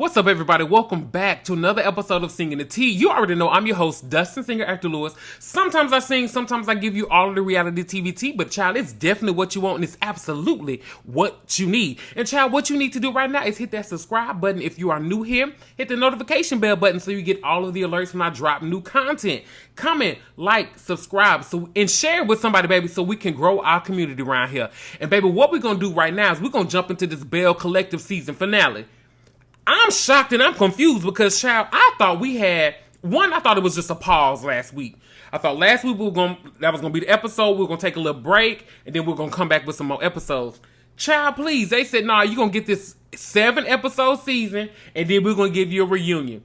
What's up, everybody? Welcome back to another episode of Singing the Tea. You already know I'm your host, Dustin Singer Actor Lewis. Sometimes I sing, sometimes I give you all of the reality TV tea, but child, it's definitely what you want and it's absolutely what you need. And child, what you need to do right now is hit that subscribe button if you are new here. Hit the notification bell button so you get all of the alerts when I drop new content. Comment, like, subscribe, and share with somebody, baby, so we can grow our community around here. And baby, what we're going to do right now is we're going to jump into this Bellecollective season finale. I'm shocked and I'm confused because, child, I thought it was just a pause last week. I thought last week that was going to be the episode. We were going to take a little break and then we're going to come back with some more episodes. Child, please. They said, nah, you're going to get this 7-episode season and then we're going to give you a reunion.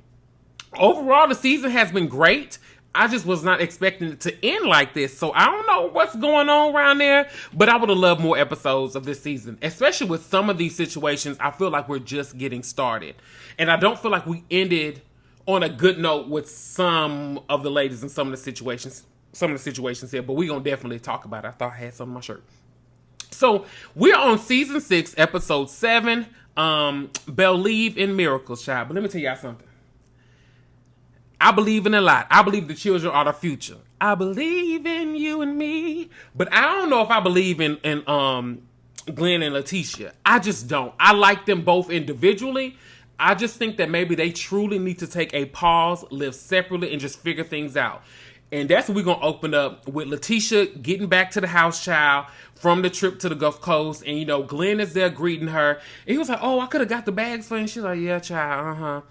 Overall, the season has been great. I just was not expecting it to end like this. So I don't know what's going on around there, but I would have loved more episodes of this season, especially with some of these situations. I feel like we're just getting started. And I don't feel like we ended on a good note with some of the ladies in some of the situations here, but we're going to definitely talk about it. I thought I had some on my shirt. So we're on season 6, episode 7, Believe in Miracles, child. But let me tell y'all something. I believe in a lot. I believe the children are the future. I believe in you and me. But I don't know if I believe in Glenn and Letitia. I just don't. I like them both individually. I just think that maybe they truly need to take a pause, live separately, and just figure things out. And that's what we're going to open up with Letitia getting back to the house, child, from the trip to the Gulf Coast. And, Glenn is there greeting her. And he was like, oh, I could have got the bags for you. And she's like, yeah, child,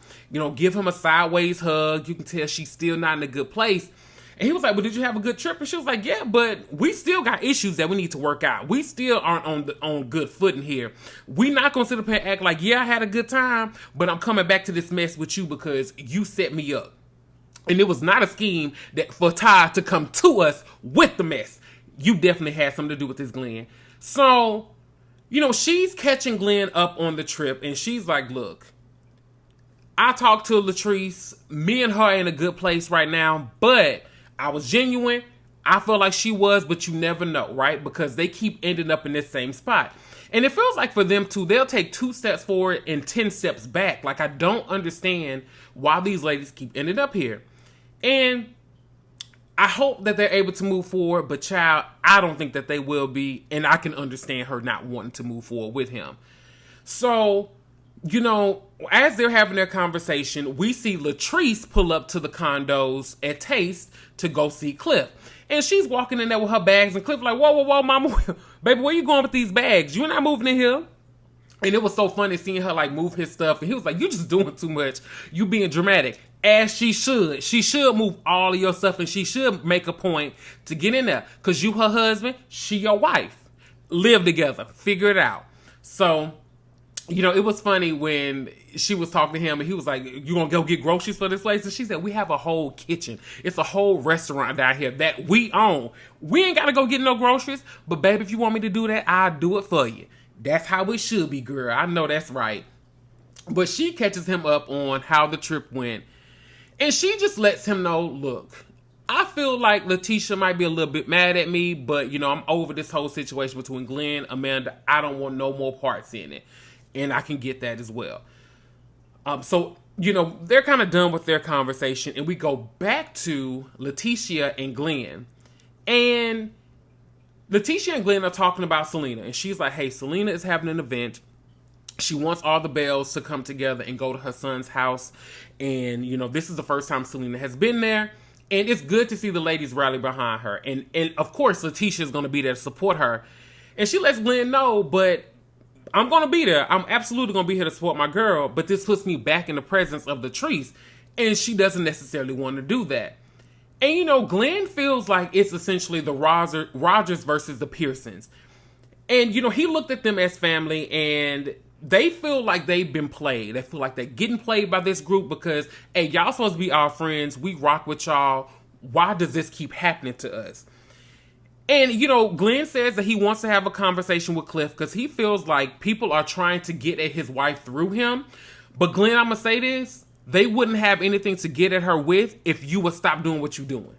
give him a sideways hug. You can tell she's still not in a good place. And he was like, well, did you have a good trip? And she was like, yeah, but we still got issues that we need to work out. We still aren't on good footing here. We're not going to sit up here and act like, yeah, I had a good time, but I'm coming back to this mess with you because you set me up. And it was not a scheme for Ty to come to us with the mess. You definitely had something to do with this, Glenn. So, she's catching Glenn up on the trip. And she's like, look, I talked to Latrice. Me and her are in a good place right now. But I was genuine. I feel like she was, but you never know, right? Because they keep ending up in this same spot. And it feels like for them too, they'll take 2 steps forward and 10 steps back. Like, I don't understand why these ladies keep ending up here. And I hope that they're able to move forward, but child, I don't think that they will be, and I can understand her not wanting to move forward with him. So, as they're having their conversation, we see Latrice pull up to the condos at Taste to go see Cliff. And she's walking in there with her bags, and Cliff like, whoa, mama, baby, where you going with these bags? You're not moving in here. And it was so funny seeing her like move his stuff. And he was like, you just doing too much. You being dramatic. As she should. She should move all of your stuff and she should make a point to get in there. Because you her husband, she your wife. Live together. Figure it out. So, it was funny when she was talking to him and he was like, you gonna go get groceries for this place? And she said, we have a whole kitchen. It's a whole restaurant down here that we own. We ain't gotta go get no groceries. But baby, if you want me to do that, I'll do it for you. That's how it should be, girl. I know that's right. But she catches him up on how the trip went. And she just lets him know, look, I feel like Letitia might be a little bit mad at me, but, I'm over this whole situation between Glenn, Amanda. I don't want no more parts in it. And I can get that as well. So, they're kind of done with their conversation. And we go back to Letitia and Glenn. And Letitia and Glenn are talking about Selena. And she's like, hey, Selena is having an event. She wants all the Belles to come together and go to her son's house. And, this is the first time Selena has been there. And it's good to see the ladies rally behind her. And of course, Letitia is going to be there to support her. And she lets Glenn know, but I'm going to be there. I'm absolutely going to be here to support my girl. But this puts me back in the presence of Latrice. And she doesn't necessarily want to do that. And, Glenn feels like it's essentially the Rogers versus the Pearsons. And, he looked at them as family and they feel like they've been played. They feel like they're getting played by this group because, hey, y'all supposed to be our friends. We rock with y'all. Why does this keep happening to us? And, Glenn says that he wants to have a conversation with Cliff because he feels like people are trying to get at his wife through him. But Glenn, I'm going to say this. They wouldn't have anything to get at her with if you would stop doing what you're doing.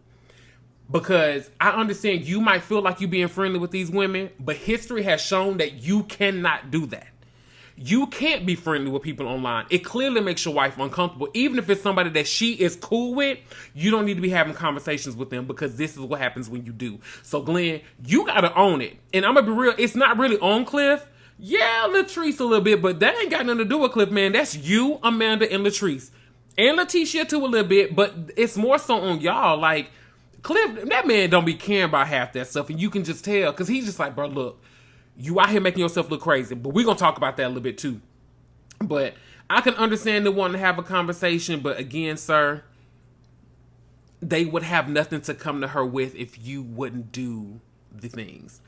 Because I understand you might feel like you're being friendly with these women, but history has shown that you cannot do that. You can't be friendly with people online. It clearly makes your wife uncomfortable. Even if it's somebody that she is cool with, you don't need to be having conversations with them, because this is what happens when you do. So Glenn, you gotta own it. And I'm gonna be real, it's not really on Cliff. Yeah, Latrice a little bit, but that ain't got nothing to do with Cliff, man. That's you, Amanda, and Latrice. And Letitia too a little bit, but it's more so on y'all. Like, Cliff, that man don't be caring about half that stuff, and you can just tell, because he's just like, bro, look, you out here making yourself look crazy. But we're going to talk about that a little bit too. But I can understand the wanting to have a conversation, but again, sir, they would have nothing to come to her with if you wouldn't do the things.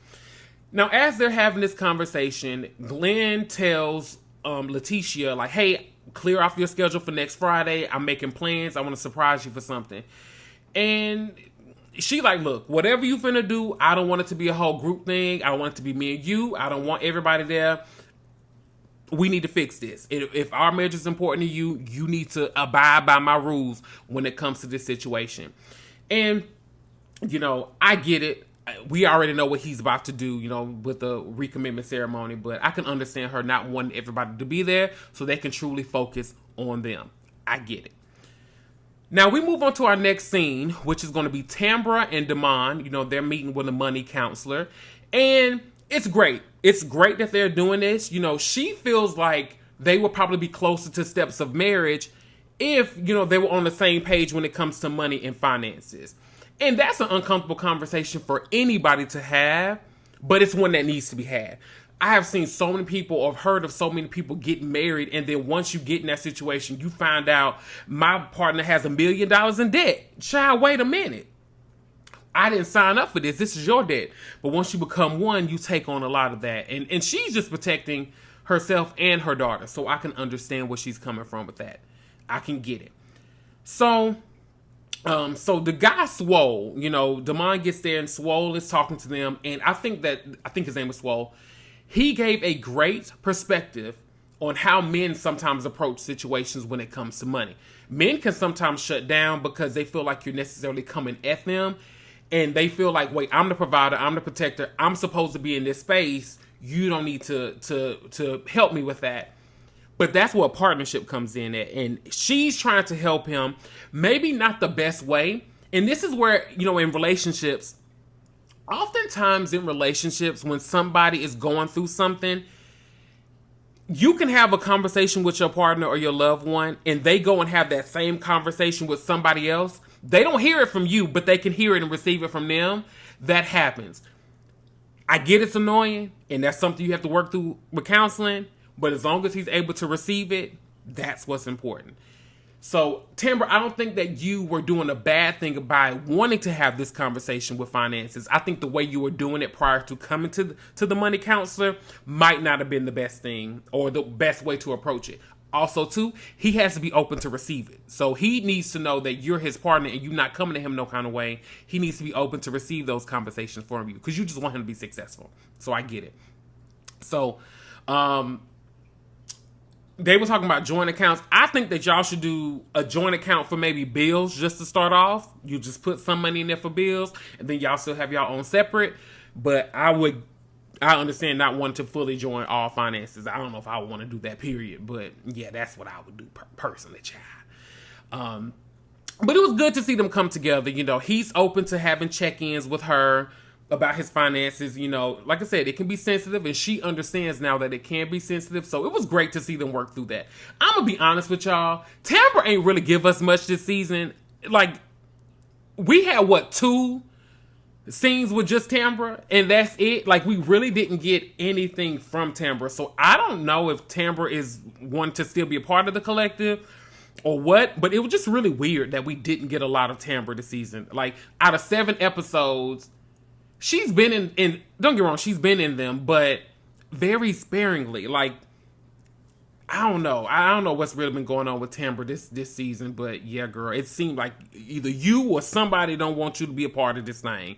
Now, as they're having this conversation, Glenn tells Letitia, like, hey, clear off your schedule for next Friday. I'm making plans. I want to surprise you for something. And she like, look, whatever you finna do, I don't want it to be a whole group thing. I don't want it to be me and you. I don't want everybody there. We need to fix this. If our marriage is important to you, you need to abide by my rules when it comes to this situation. And, you know, I get it. We already know what he's about to do, you know, with the recommitment ceremony, but I can understand her not wanting everybody to be there so they can truly focus on them. I get it. Now we move on to our next scene, which is going to be Tambra and Damon. You know, they're meeting with a money counselor, and it's great. It's great that they're doing this. You know, she feels like they would probably be closer to steps of marriage if, you know, they were on the same page when it comes to money and finances. And that's an uncomfortable conversation for anybody to have, but it's one that needs to be had. I have seen so many people, or heard of so many people get married, and then once you get in that situation, you find out my partner has $1 million in debt. Child, wait a minute. I didn't sign up for this. This is your debt. But once you become one, you take on a lot of that. And she's just protecting herself and her daughter. So I can understand where she's coming from with that. I can get it. So the guy Swole, you know, Damon gets there and Swole is talking to them. And I think his name was Swole. He gave a great perspective on how men sometimes approach situations when it comes to money. Men can sometimes shut down because they feel like you're necessarily coming at them. And they feel like, wait, I'm the provider, I'm the protector, I'm supposed to be in this space. You don't need to help me with that. But that's where a partnership comes in at. And she's trying to help him, maybe not the best way. And this is where, you know, in relationships, oftentimes in relationships, when somebody is going through something, you can have a conversation with your partner or your loved one, and they go and have that same conversation with somebody else. They don't hear it from you, but they can hear it and receive it from them. That happens. I get it's annoying, and that's something you have to work through with counseling, but as long as he's able to receive it, that's what's important. So, Tambra, I don't think that you were doing a bad thing by wanting to have this conversation with finances. I think the way you were doing it prior to coming to the money counselor might not have been the best thing or the best way to approach it. Also, too, he has to be open to receive it. So he needs to know that you're his partner and you're not coming to him no kind of way. He needs to be open to receive those conversations from you because you just want him to be successful. So I get it. So, they were talking about joint accounts. I think that y'all should do a joint account for maybe bills just to start off. You just put some money in there for bills, and then y'all still have y'all own separate. But I understand not wanting to fully join all finances. I don't know if I would want to do that, period. But yeah, that's what I would do personally, child. But it was good to see them come together. You know, he's open to having check-ins with her about his finances. You know, like I said, it can be sensitive, and she understands now that it can be sensitive. So it was great to see them work through that. I'm gonna be honest with y'all, Tambra ain't really give us much this season. Like, we had 2 scenes with just Tambra, and that's it. Like, we really didn't get anything from Tambra. So I don't know if Tambra is one to still be a part of the collective or what, but it was just really weird that we didn't get a lot of Tambra this season. Like, out of 7 episodes, she's been in, don't get me wrong, she's been in them, but very sparingly. Like, I don't know what's really been going on with Tambra this season, but yeah, girl, it seemed like either you or somebody don't want you to be a part of this thing.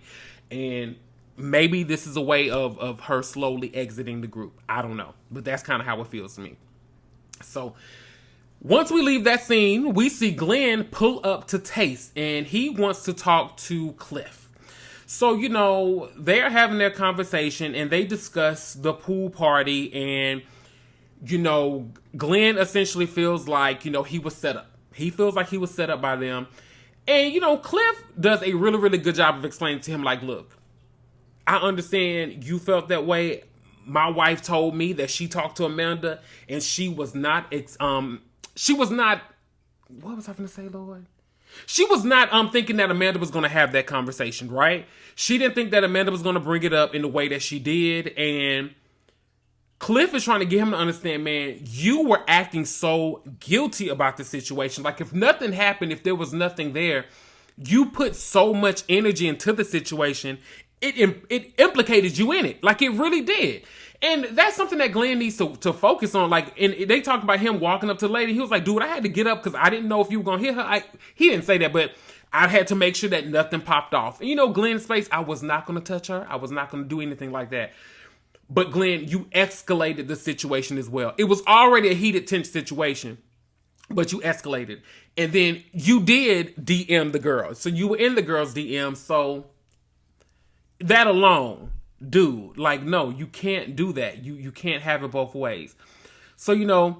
And maybe this is a way of her slowly exiting the group. I don't know, but that's kind of how it feels to me. So once we leave that scene, we see Glenn pull up to Taste, and he wants to talk to Cliff. So, you know, they're having their conversation, and they discuss the pool party, and Glenn essentially feels like, he was set up. He feels like he was set up by them. And, Cliff does a really, really good job of explaining to him, like, look, I understand you felt that way. My wife told me that she talked to Amanda and she was not, what was I going to say, Lord? She was not thinking that Amanda was going to have that conversation, right? She didn't think that Amanda was going to bring it up in the way that she did. And Cliff is trying to get him to understand, man, you were acting so guilty about the situation. Like, if nothing happened, if there was nothing there, you put so much energy into the situation, it implicated you in it. Like, it really did. And that's something that Glenn needs to focus on. Like, and they talked about him walking up to the lady. He was like, dude, I had to get up because I didn't know if you were going to hit her. He didn't say that, but I had to make sure that nothing popped off. And Glenn's face, I was not going to touch her. I was not going to do anything like that. But Glenn, you escalated the situation as well. It was already a heated, tense situation, but you escalated. And then you did DM the girl. So you were in the girl's DM. So that alone, dude, like, no, you can't do that. You can't have it both ways. So, they're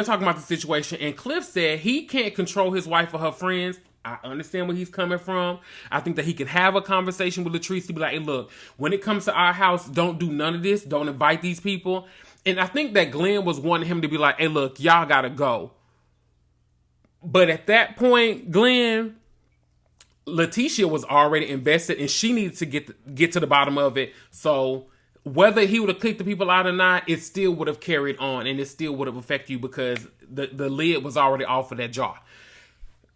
talking about the situation, and Cliff said he can't control his wife or her friends. I understand where he's coming from. I think that he could have a conversation with Latrice to be like, hey, look, when it comes to our house, don't do none of this. Don't invite these people. And I think that Glenn was wanting him to be like, hey, look, y'all gotta go. But at that point, Glenn, Letitia was already invested and she needed to get to the bottom of it. So whether he would have kicked the people out or not, it still would have carried on and it still would have affected you because the lid was already off of that jar.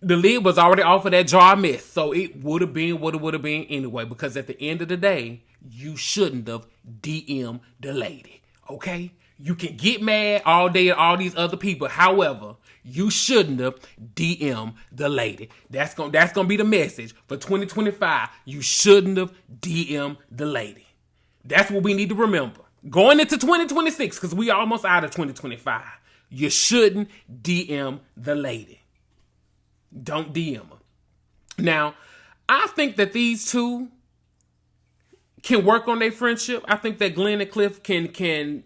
The lid was already off of that jar of mess. So it would have been what it would have been anyway, because at the end of the day, you shouldn't have DM'd the lady. Okay? You can get mad all day at all these other people. However, you shouldn't have DM'd the lady. That's gonna be the message for 2025. You shouldn't have DM'd the lady. That's what we need to remember. Going into 2026, because we almost out of 2025. You shouldn't DM the lady. Don't DM her. Now, I think that these two can work on their friendship. I think that Glenn and Cliff can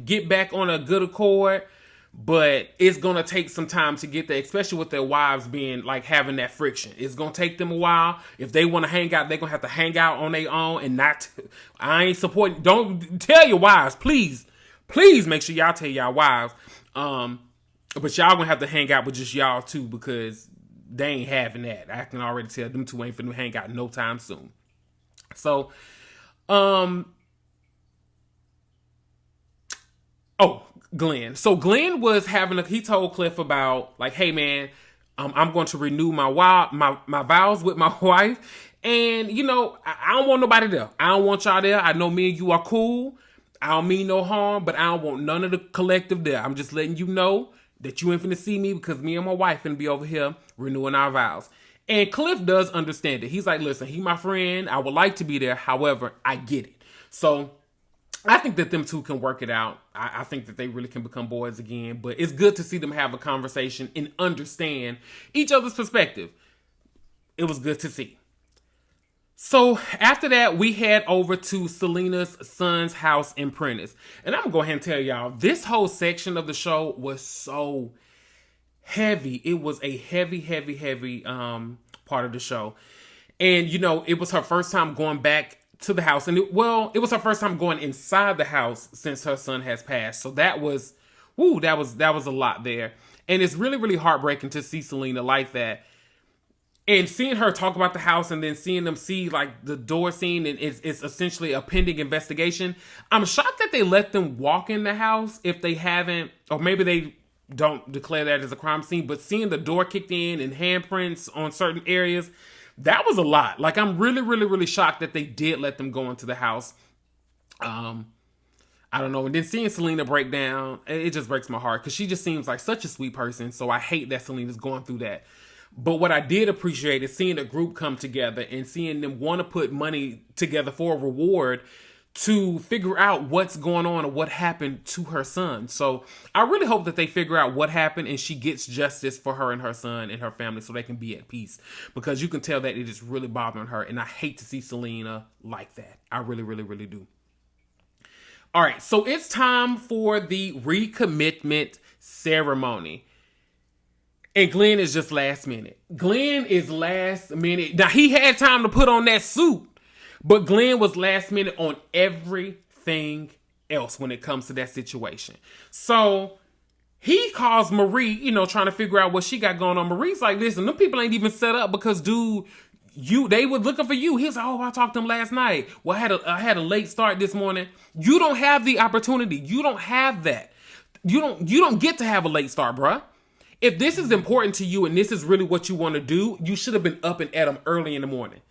get back on a good accord, but it's going to take some time to get there, especially with their wives being like having that friction. It's going to take them a while. If they want to hang out, they're going to have to hang out on their own and not, I ain't supporting, don't tell your wives, please make sure y'all tell y'all wives. But y'all going to have to hang out with just y'all too, because they ain't having that. I can already tell them two ain't finna hang out no time soon. So, Glenn. So Glenn was he told Cliff about like, hey man, I'm going to renew my vows with my wife. And I don't want nobody there. I don't want y'all there. I know me and you are cool. I don't mean no harm, but I don't want none of the collective there. I'm just letting you know that you ain't finna see me because me and my wife finna be over here renewing our vows. And Cliff does understand it. He's like, listen, he my friend. I would like to be there. However, I get it. So I think that them two can work it out. I think that they really can become boys again. But it's good to see them have a conversation and understand each other's perspective. It was good to see. So after that, we head over to Selena's son's house in Prentice. And I'm going to go ahead and tell y'all, this whole section of the show was so heavy. It was a heavy part of the show. And, it was her first time going back to the house. And it was her first time going inside the house since her son has passed. So that was a lot there. And it's really, really heartbreaking to see Selena like that. And seeing her talk about the house and then seeing them see like the door scene and it's essentially a pending investigation. I'm shocked that they let them walk in the house if they haven't, or maybe they don't declare that as a crime scene, but seeing the door kicked in and handprints on certain areas, that was a lot. Like, I'm really, really, really shocked that they did let them go into the house. I don't know. And then seeing Selena break down, it just breaks my heart because she just seems like such a sweet person. So I hate that Selena's going through that. But what I did appreciate is seeing a group come together and seeing them want to put money together for a reward to figure out what's going on and what happened to her son. So I really hope that they figure out what happened and she gets justice for her and her son and her family so they can be at peace. Because you can tell that it is really bothering her. And I hate to see Selena like that. I really, really, really do. All right, so it's time for the recommitment ceremony. And Glenn is just last minute. Glenn is last minute. Now, he had time to put on that suit, but Glenn was last minute on everything else when it comes to that situation. So he calls Marie, trying to figure out what she got going on. Marie's like, listen, them people ain't even set up because, dude, they were looking for you. He was like, oh, I talked to them last night. Well, I had a late start this morning. You don't have the opportunity. You don't have that. You don't get to have a late start, bruh. If this is important to you and this is really what you want to do, you should have been up and at them early in the morning.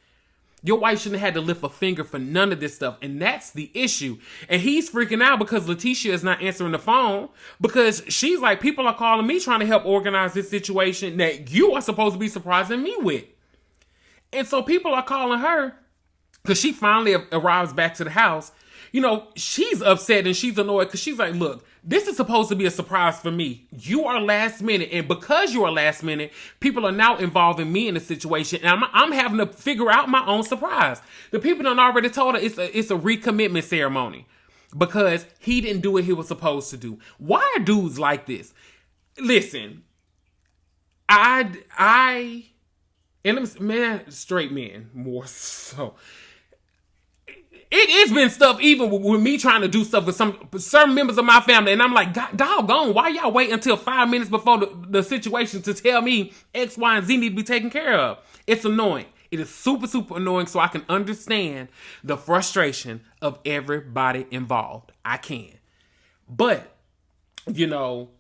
Your wife shouldn't have had to lift a finger for none of this stuff. And that's the issue. And he's freaking out because Letitia is not answering the phone because she's like, people are calling me trying to help organize this situation that you are supposed to be surprising me with. And so people are calling her because she finally arrives back to the house. She's upset and she's annoyed because she's like, look, this is supposed to be a surprise for me. You are last minute. And because you are last minute, people are now involving me in the situation. And I'm having to figure out my own surprise. The people done already told her it's a recommitment ceremony because he didn't do what he was supposed to do. Why are dudes like this? Listen, and straight men more so. It has been stuff even with me trying to do stuff with certain members of my family. And I'm like, God, doggone, why y'all wait until 5 minutes before the situation to tell me X, Y, and Z need to be taken care of? It's annoying. It is super, super annoying. So I can understand the frustration of everybody involved. I can. But,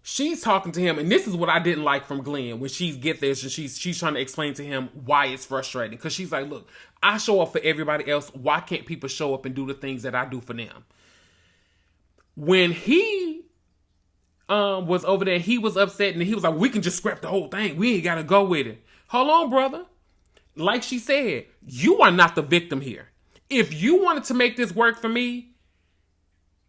she's talking to him. And this is what I didn't like from Glenn when she gets there. So she's trying to explain to him why it's frustrating. Because she's like, look, I show up for everybody else. Why can't people show up and do the things that I do for them? When he was over there, he was upset and he was like, we can just scrap the whole thing. We ain't got to go with it. Hold on, brother. Like she said, you are not the victim here. If you wanted to make this work for me,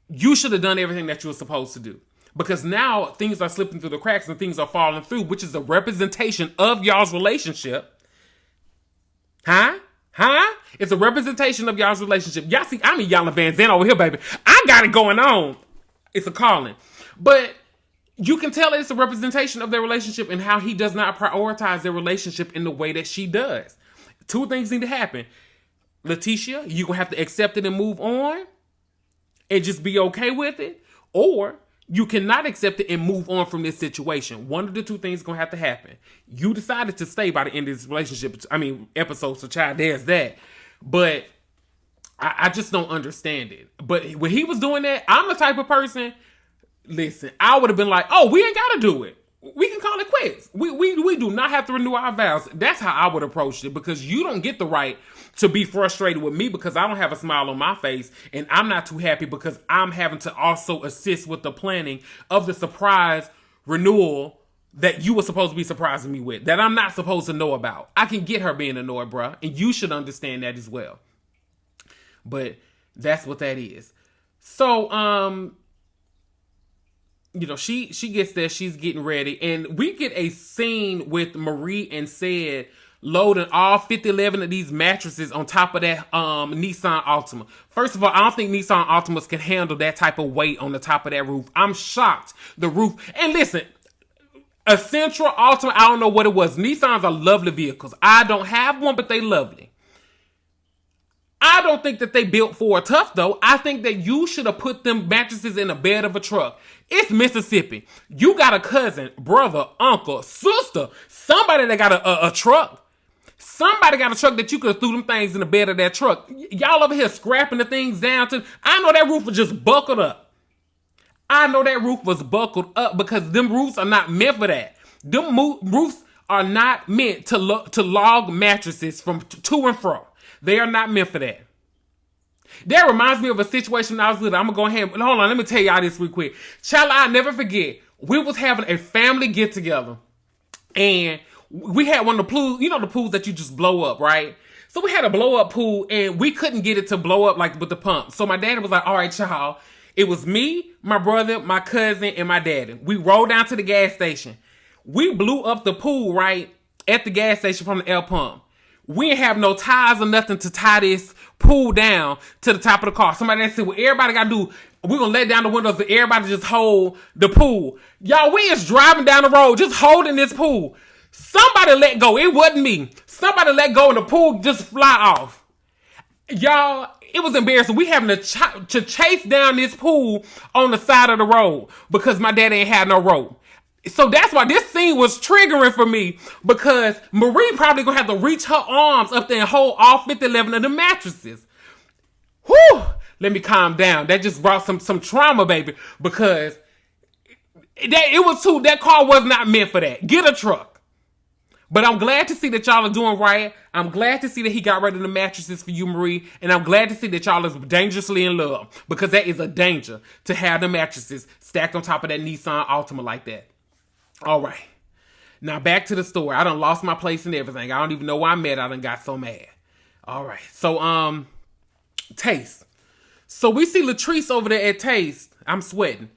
you should have done everything that you were supposed to do. Because now things are slipping through the cracks and things are falling through, which is a representation of y'all's relationship. Huh? It's a representation of y'all's relationship. Y'all see, I'm in Yana Van Zandt over here, baby. I got it going on. It's a calling. But you can tell it's a representation of their relationship and how he does not prioritize their relationship in the way that she does. Two things need to happen. Letitia, you're going to have to accept it and move on and just be okay with it. Or you cannot accept it and move on from this situation. One of the two things is going to have to happen. You decided to stay by the end of this relationship. Episode, so child, there's that. But I just don't understand it. But when he was doing that, I'm the type of person, listen, I would have been like, oh, we ain't got to do it. We can call it quits. We do not have to renew our vows. That's how I would approach it, because you don't get the right to be frustrated with me because I don't have a smile on my face and I'm not too happy because I'm having to also assist with the planning of the surprise renewal that you were supposed to be surprising me with, that I'm not supposed to know about. I can get her being annoyed, bruh, and you should understand that as well. But that's what that is. So, she gets there, she's getting ready, and we get a scene with Marie and Sid loading all 11 of these mattresses on top of that Nissan Altima. First of all, I don't think Nissan Altimas can handle that type of weight on the top of that roof. I'm shocked. The roof, and listen, a Central Altima, I don't know what it was. Nissans are lovely vehicles. I don't have one, but they lovely. I don't think that they built Ford tough, though. I think that you should have put them mattresses in the bed of a truck. It's Mississippi. You got a cousin, brother, uncle, sister, somebody that got a truck. Somebody got a truck that you could have threw them things in the bed of that truck. Y'all over here scrapping the things down to... I know that roof was just buckled up. I know that roof was buckled up because them roofs are not meant for that. Them roofs are not meant to log mattresses from to and fro. They are not meant for that. That reminds me of a situation when I was little. I'm going to go ahead and... Hold on, let me tell y'all this real quick. Child, I'll never forget. We was having a family get-together. And we had one of the pools, the pools that you just blow up, right? So we had a blow-up pool, and we couldn't get it to blow up like with the pump. So my daddy was like, all right, y'all. It was me, my brother, my cousin, and my daddy. We rolled down to the gas station. We blew up the pool, right, at the gas station from the air pump. We didn't have no ties or nothing to tie this pulled down to the top of the car. Somebody that said, well, everybody got to do, we're going to let down the windows and everybody just hold the pool. Y'all, we is driving down the road, just holding this pool. Somebody let go. It wasn't me. Somebody let go and the pool just fly off. Y'all, it was embarrassing. We having to chase down this pool on the side of the road because my dad ain't had no rope. So that's why this scene was triggering for me, because Marie probably gonna have to reach her arms up there and hold all 50-11 of the mattresses. Whew! Let me calm down. That just brought some trauma, baby, because that car was not meant for that. Get a truck. But I'm glad to see that y'all are doing right. I'm glad to see that he got rid of the mattresses for you, Marie. And I'm glad to see that y'all is dangerously in love, because that is a danger to have the mattresses stacked on top of that Nissan Altima like that. All right. Now back to the story. I done lost my place and everything. I don't even know why I'm mad. I done got so mad. All right. So, Taste. So we see Latrice over there at Taste. I'm sweating.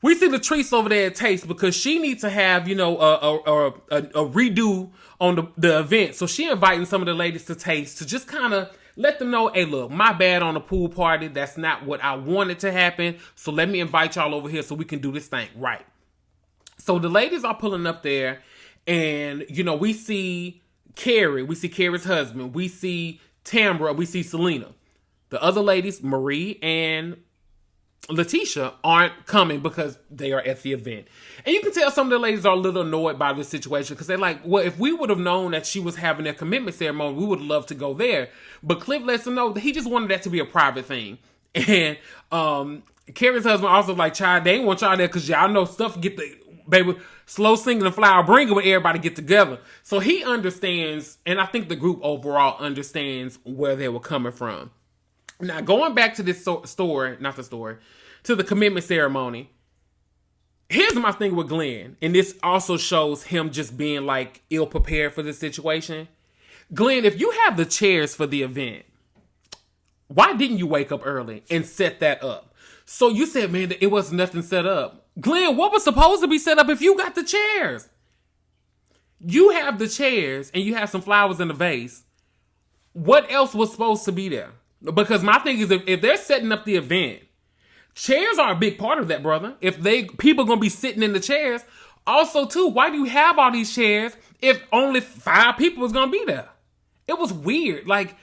We see Latrice over there at Taste because she needs to have, a redo on the event. So she inviting some of the ladies to Taste to just kind of let them know, hey, look, my bad on the pool party. That's not what I wanted to happen. So let me invite y'all over here so we can do this thing right. So the ladies are pulling up there, and, we see Kerri. We see Kerri's husband. We see Tambra. We see Selena. The other ladies, Marie and Letitia, aren't coming because they are at the event. And you can tell some of the ladies are a little annoyed by this situation because they're like, well, if we would have known that she was having a commitment ceremony, we would have loved to go there. But Cliff lets them know that he just wanted that to be a private thing. And Kerri's husband also like, child, they ain't want y'all there because y'all know stuff get the... Baby, slow singing the flower bringer when everybody get together. So he understands, and I think the group overall understands where they were coming from. Now, going back to this to the commitment ceremony, here's my thing with Glenn, and this also shows him just being like ill-prepared for this situation. Glenn, if you have the chairs for the event, why didn't you wake up early and set that up? So you said, man, it was nothing set up. Glenn, what was supposed to be set up if you got the chairs? You have the chairs and you have some flowers in the vase. What else was supposed to be there? Because my thing is, if they're setting up the event, chairs are a big part of that, brother. If people going to be sitting in the chairs. Also, too, why do you have all these chairs if only 5 people was going to be there? It was weird. Like,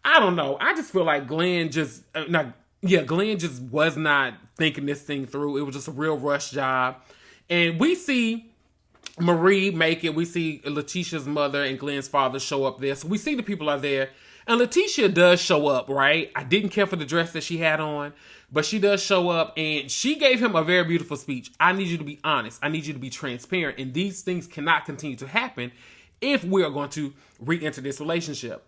I don't know. I just feel like Glenn just was not thinking this thing through. It was just a real rush job. And we see Marie make it. We see Letitia's mother and Glenn's father show up there. So we see the people are there. And Letitia does show up, right? I didn't care for the dress that she had on, but she does show up, and she gave him a very beautiful speech. I need you to be honest. I need you to be transparent. And these things cannot continue to happen if we are going to re-enter this relationship.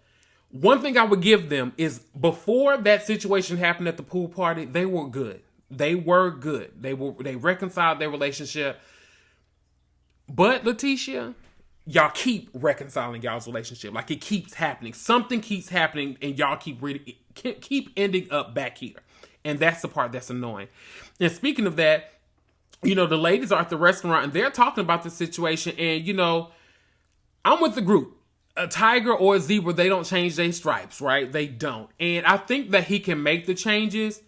One thing I would give them is before that situation happened at the pool party, they were good. They were good. They reconciled their relationship. But Letitia, y'all keep reconciling y'all's relationship. Like, it keeps happening. Something keeps happening, and y'all keep ending up back here. And that's the part that's annoying. And speaking of that, the ladies are at the restaurant, and they're talking about the situation. And, I'm with the group. A tiger or a zebra, they don't change their stripes, right? They don't. And I think that he can make the changes,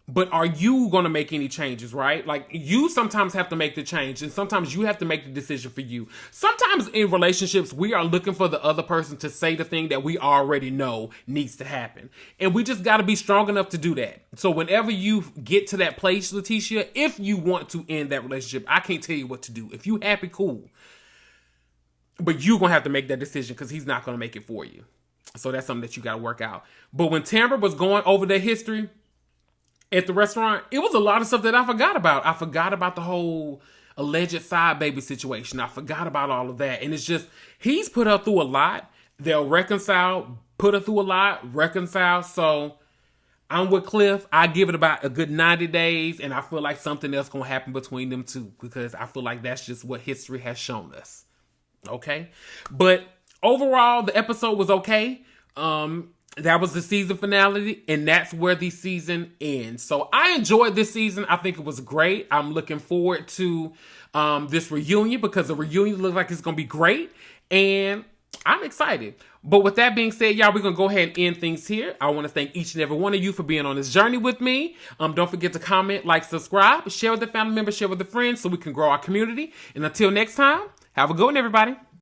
but are you going to make any changes, right? Like, you sometimes have to make the change, and sometimes you have to make the decision for you. Sometimes in relationships, we are looking for the other person to say the thing that we already know needs to happen. And we just got to be strong enough to do that. So whenever you get to that place, Letitia, if you want to end that relationship, I can't tell you what to do. If you happy, cool. But you're going to have to make that decision because he's not going to make it for you. So that's something that you got to work out. But when Tambra was going over their history at the restaurant, it was a lot of stuff that I forgot about. I forgot about the whole alleged side baby situation. I forgot about all of that. And it's just, he's put her through a lot. They'll reconcile, put her through a lot, reconcile. So I'm with Cliff. I give it about a good 90 days. And I feel like something else going to happen between them two. Because I feel like that's just what history has shown us. Okay, but overall, the episode was okay. That was the season finale, and that's where the season ends. So I enjoyed this season. I think it was great. I'm looking forward to this reunion because the reunion looks like it's going to be great. And I'm excited. But with that being said, y'all, we're going to go ahead and end things here. I want to thank each and every one of you for being on this journey with me. Don't forget to comment, like, subscribe, share with the family members, share with the friends so we can grow our community. And until next time, have a good one, everybody.